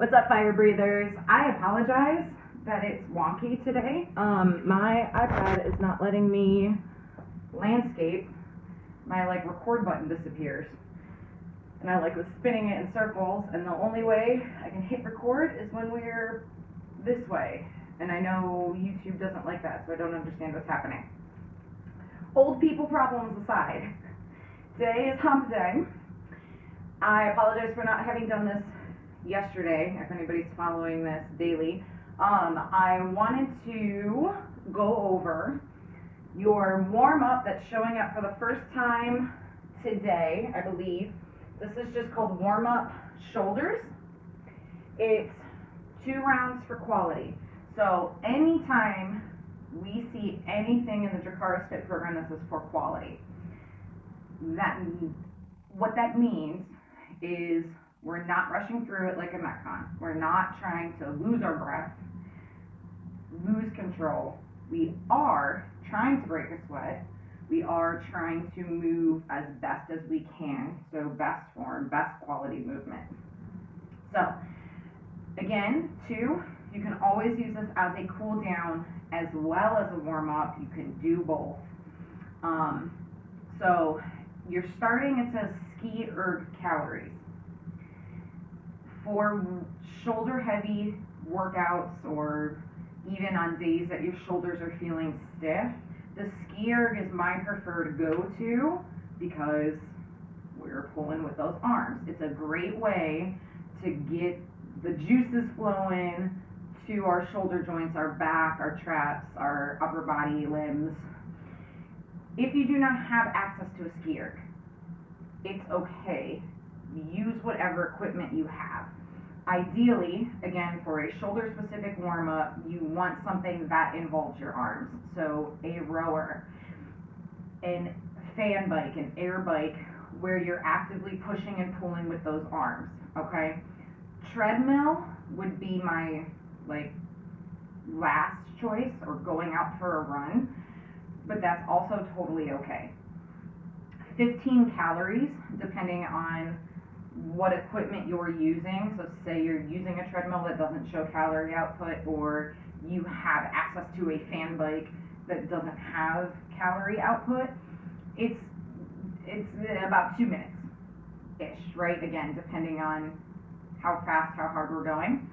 What's up, fire breathers? I apologize that it's wonky today. My iPad is not letting me landscape. My record button disappears. And I was spinning it in circles, and the only way I can hit record is when we're this way. And I know YouTube doesn't like that, so I don't understand what's happening. Old people problems aside, today is hump day. I apologize for not having done this yesterday, if anybody's following this daily. I wanted to go over your warm-up that's showing up for the first time today, I believe. This is just called warm-up shoulders. It's 2 rounds for quality. So anytime we see anything in the Dracarys Fit program, this is for quality. What that means is we're not rushing through it like a Metcon. We're not trying to lose our breath, lose control. We are trying to break a sweat. We are trying to move as best as we can. So best form, best quality movement. So again, 2, you can always use this as a cool down as well as a warm up. You can do both. So you're starting, it says ski erg calories. For shoulder heavy workouts, or even on days that your shoulders are feeling stiff, the ski erg is my preferred go-to because we're pulling with those arms. It's a great way to get the juices flowing to our shoulder joints, our back, our traps, our upper body limbs. If you do not have access to a ski erg, it's okay. Use whatever equipment you have. Ideally, again, for a shoulder-specific warm-up, you want something that involves your arms. So a rower, a fan bike, an air bike, where you're actively pushing and pulling with those arms, okay? Treadmill would be my, last choice, or going out for a run, but that's also totally okay. 15 calories, depending on what equipment you're using. So say you're using a treadmill that doesn't show calorie output, or you have access to a fan bike that doesn't have calorie output, it's about 2 minutes-ish, right? Again, depending on how fast, how hard we're going.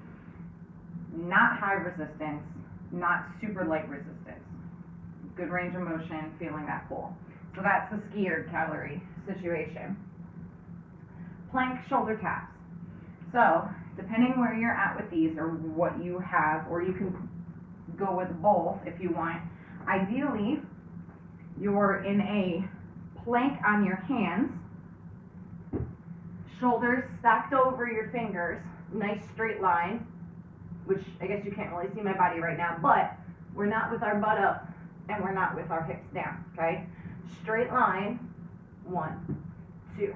Not high resistance, not super light resistance. Good range of motion, feeling that pull. So that's the ski erg calorie situation. Plank shoulder taps. So depending where you're at with these, or what you have, or you can go with both if you want. Ideally, you're in a plank on your hands, shoulders stacked over your fingers, nice straight line, which I guess you can't really see my body right now, but we're not with our butt up and we're not with our hips down, okay? Straight line, 1, 2,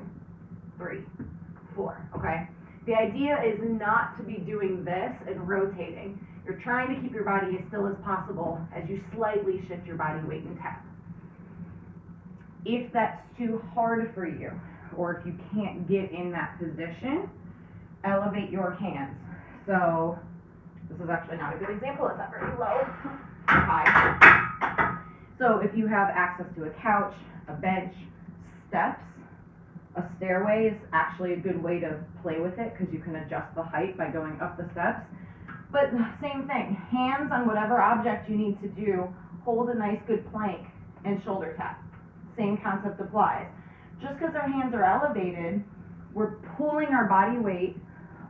3, 4, okay? The idea is not to be doing this and rotating. You're trying to keep your body as still as possible as you slightly shift your body weight and tap. If that's too hard for you, or if you can't get in that position, elevate your hands. So this is actually not a good example. It's not very low. High. So if you have access to a couch, a bench, steps, a stairway is actually a good way to play with it because you can adjust the height by going up the steps. But same thing, hands on whatever object you need to do, hold a nice good plank and shoulder tap. Same concept applies. Just because our hands are elevated, we're pulling our body weight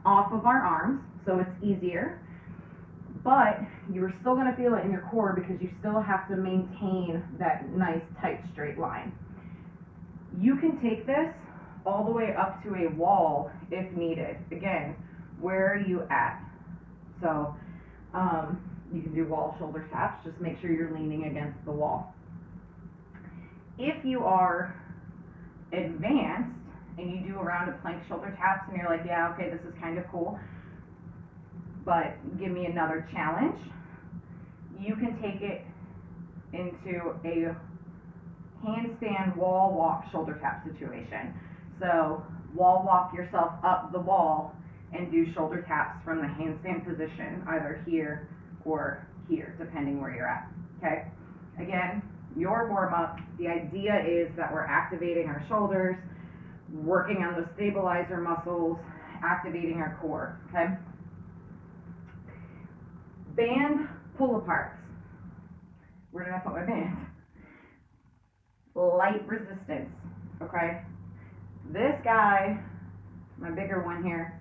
off of our arms, so it's easier. But you're still going to feel it in your core because you still have to maintain that nice, tight, straight line. You can take this all the way up to a wall if needed. Again, where are you at? So you can do wall shoulder taps. Just make sure you're leaning against the wall. If you are advanced and you do a round of plank shoulder taps and you're like, yeah, okay, this is kind of cool, but give me another challenge, you can take it into a handstand wall walk shoulder tap situation. So wall walk yourself up the wall and do shoulder taps from the handstand position, either here or here, depending where you're at, okay? Again, your warm-up, the idea is that we're activating our shoulders, working on the stabilizer muscles, activating our core, okay? Band pull-aparts. Where did I put my band? Light resistance, okay? This guy, my bigger one here,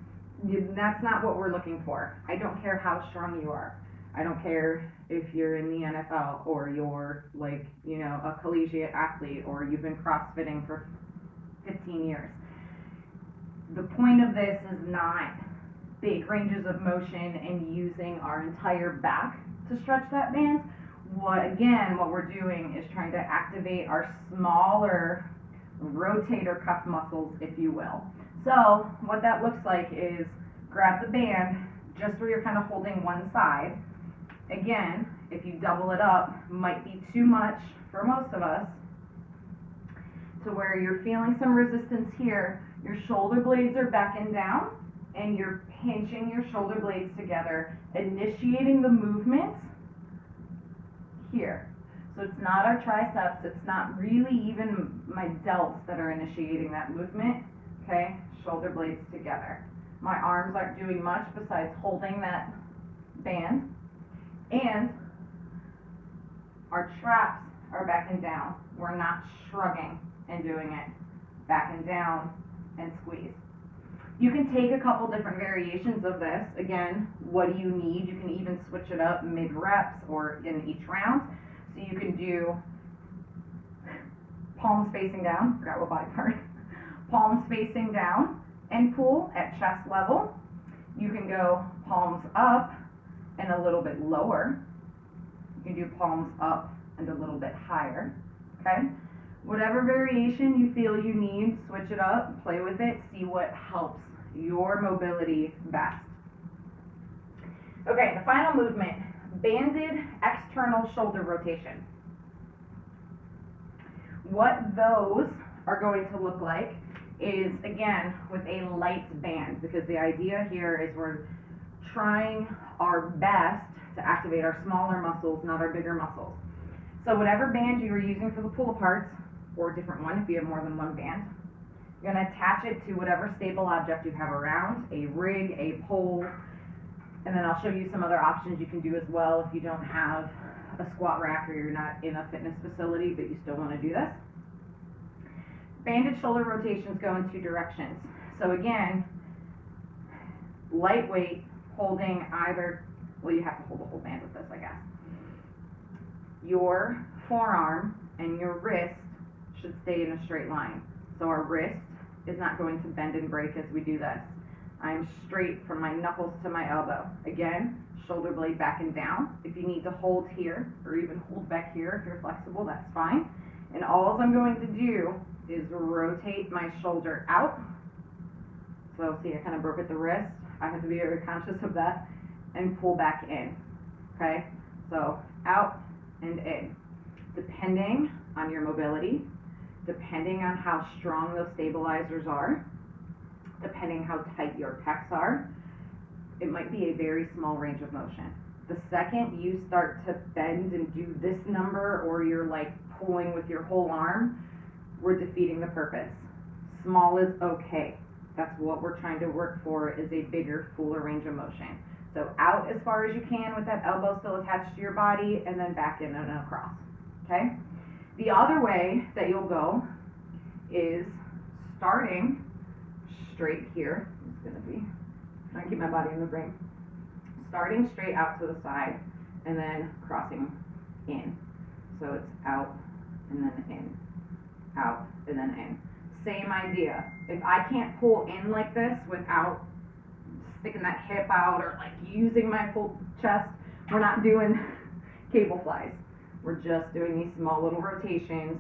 that's not what we're looking for. I don't care how strong you are. I don't care if you're in the NFL or you're like, you know, a collegiate athlete or you've been CrossFitting for 15 years. The point of this is not big ranges of motion and using our entire back to stretch that band. What we're doing is trying to activate our smaller rotator cuff muscles, if you will. So what that looks like is grab the band just where you're kind of holding one side. Again, if you double it up, might be too much for most of us, to where you're feeling some resistance here. Your shoulder blades are back and down, and you're pinching your shoulder blades together, initiating the movement here. So it's not our triceps, it's not really even my delts that are initiating that movement, okay? Shoulder blades together. My arms aren't doing much besides holding that band, and our traps are back and down. We're not shrugging and doing it. Back and down and squeeze. You can take a couple different variations of this. Again, what do you need? You can even switch it up mid-reps or in each round. So you can do palms facing down, forgot what body part, palms facing down and pull at chest level. You can go palms up and a little bit lower. You can do palms up and a little bit higher, okay? Whatever variation you feel you need, switch it up, play with it, see what helps your mobility best. Okay, the final movement, banded external shoulder rotation. What those are going to look like is, again, with a light band, because the idea here is we're trying our best to activate our smaller muscles, not our bigger muscles. So whatever band you are using for the pull-aparts, or a different one if you have more than one band, you're going to attach it to whatever stable object you have around, a rig, a pole, and then I'll show you some other options you can do as well if you don't have a squat rack or you're not in a fitness facility but you still want to do this. Banded shoulder rotations go in two directions. So again, lightweight, holding either, well, you have to hold the whole band with this, I guess. Your forearm and your wrist should stay in a straight line. So our wrist is not going to bend and break as we do this. I'm straight from my knuckles to my elbow. Again, shoulder blade back and down. If you need to hold here or even hold back here if you're flexible, that's fine. And all I'm going to do is rotate my shoulder out. So see, I kind of broke at the wrist. I have to be very conscious of that, and pull back in, okay? So out and in, depending on your mobility, depending on how strong those stabilizers are, depending how tight your pecs are, it might be a very small range of motion. The second you start to bend and do this number, or you're like pulling with your whole arm, we're defeating the purpose. Small is okay. That's what we're trying to work for, is a bigger, fuller range of motion. So out as far as you can with that elbow still attached to your body, and then back in and across, okay? The other way that you'll go is starting straight here. It's gonna be, trying to keep my body in the frame. Starting straight out to the side, and then crossing in. So it's out, and then in, out, and then in. Same idea. If I can't pull in like this without sticking that hip out or like using my full chest, we're not doing cable flies. We're just doing these small little rotations,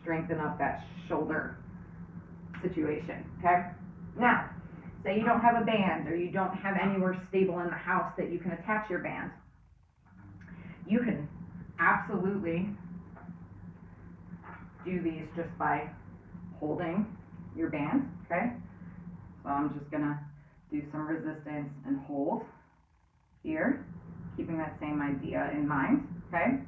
strengthen up that shoulder situation, okay? Now, say you don't have a band, or you don't have anywhere stable in the house that you can attach your band. You can absolutely do these just by holding your band, okay? So I'm just gonna do some resistance and hold here, keeping that same idea in mind, okay?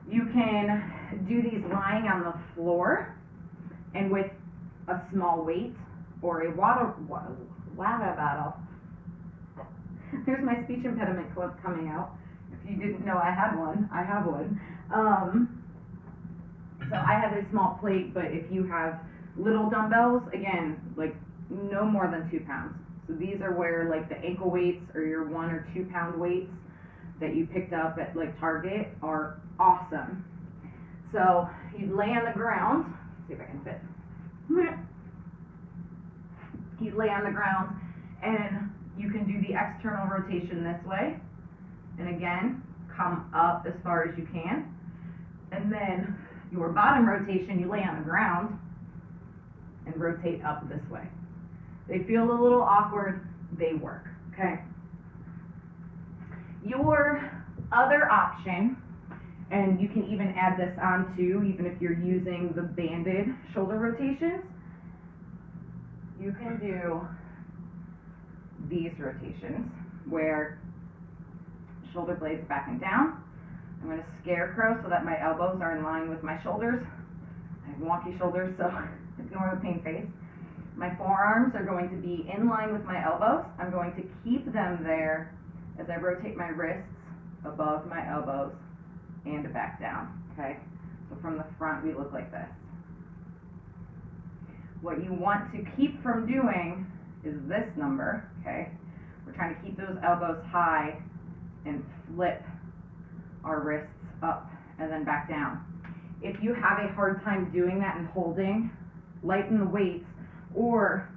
You can do these lying on the floor and with a small weight or a water bottle. There's my speech impediment clip coming out. If you didn't know I had one, I have one. So I have a small plate, but if you have little dumbbells, again, like no more than 2 pounds. So these are where like the ankle weights or your 1 or 2 pound weights that you picked up at like Target are awesome. So you lay on the ground, see if I can fit. You lay on the ground and you can do the external rotation this way. And again, come up as far as you can. And then your bottom rotation, you lay on the ground and rotate up this way. They feel a little awkward, they work, okay? Your other option, and you can even add this on too, even if you're using the banded shoulder rotations, you can do these rotations where shoulder blades back and down. I'm going to scarecrow so that my elbows are in line with my shoulders. I have wonky shoulders, so ignore the pain face. My forearms are going to be in line with my elbows. I'm going to keep them there as I rotate my wrists above my elbows and back down, okay? So from the front, we look like this. What you want to keep from doing is this number, okay? We're trying to keep those elbows high and flip our wrists up and then back down. If you have a hard time doing that and holding, lighten the weights or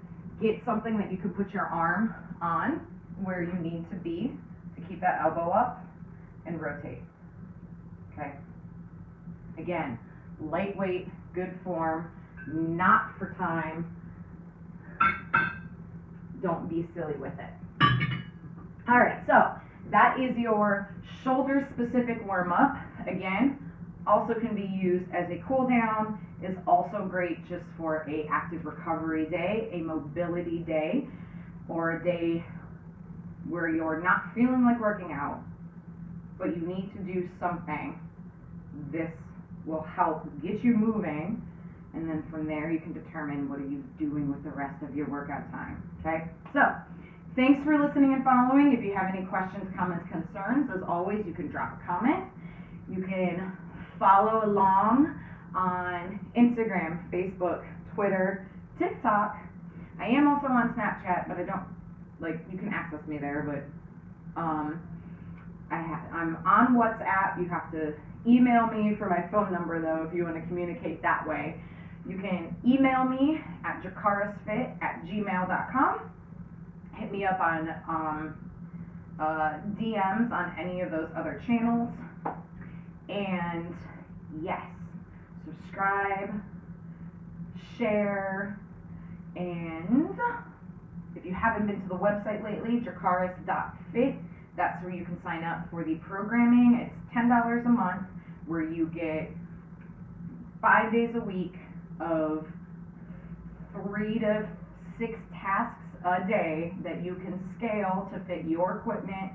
get something that you could put your arm on where you need to be to keep that elbow up and rotate, okay? Again, lightweight, good form, not for time. Don't be silly with it. All right, so that is your shoulder specific warm up. Again, also can be used as a cool down, is also great just for a active recovery day, a mobility day, or a day where you're not feeling like working out, but you need to do something. This will help get you moving, and then from there you can determine what are you doing with the rest of your workout time, okay? So, thanks for listening and following. If you have any questions, comments, concerns, as always, you can drop a comment. You can follow along on Instagram, Facebook, Twitter, TikTok. I am also on Snapchat, but I don't, like, you can access me there, but I'm on WhatsApp. You have to email me for my phone number, though, if you want to communicate that way. You can email me at jacarisfit@gmail.com. Hit me up on DMs on any of those other channels. And yes, subscribe, share, and if you haven't been to the website lately, jacaris.fit, that's where you can sign up for the programming. It's $10 a month, where you get 5 days a week of 3 to 6 tasks a day that you can scale to fit your equipment.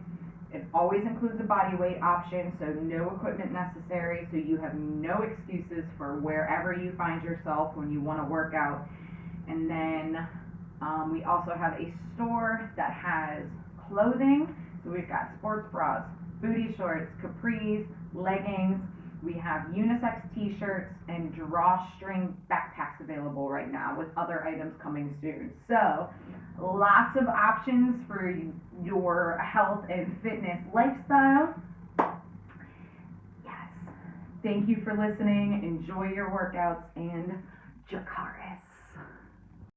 It always includes a body weight option, so no equipment necessary, so you have no excuses for wherever you find yourself when you want to work out. And then we also have a store that has clothing. So we've got sports bras, booty shorts, capris, leggings. We have unisex t-shirts and drawstring backpacks available right now, with other items coming soon. So lots of options for your health and fitness lifestyle. Yes. Thank you for listening. Enjoy your workouts, and Jacaris.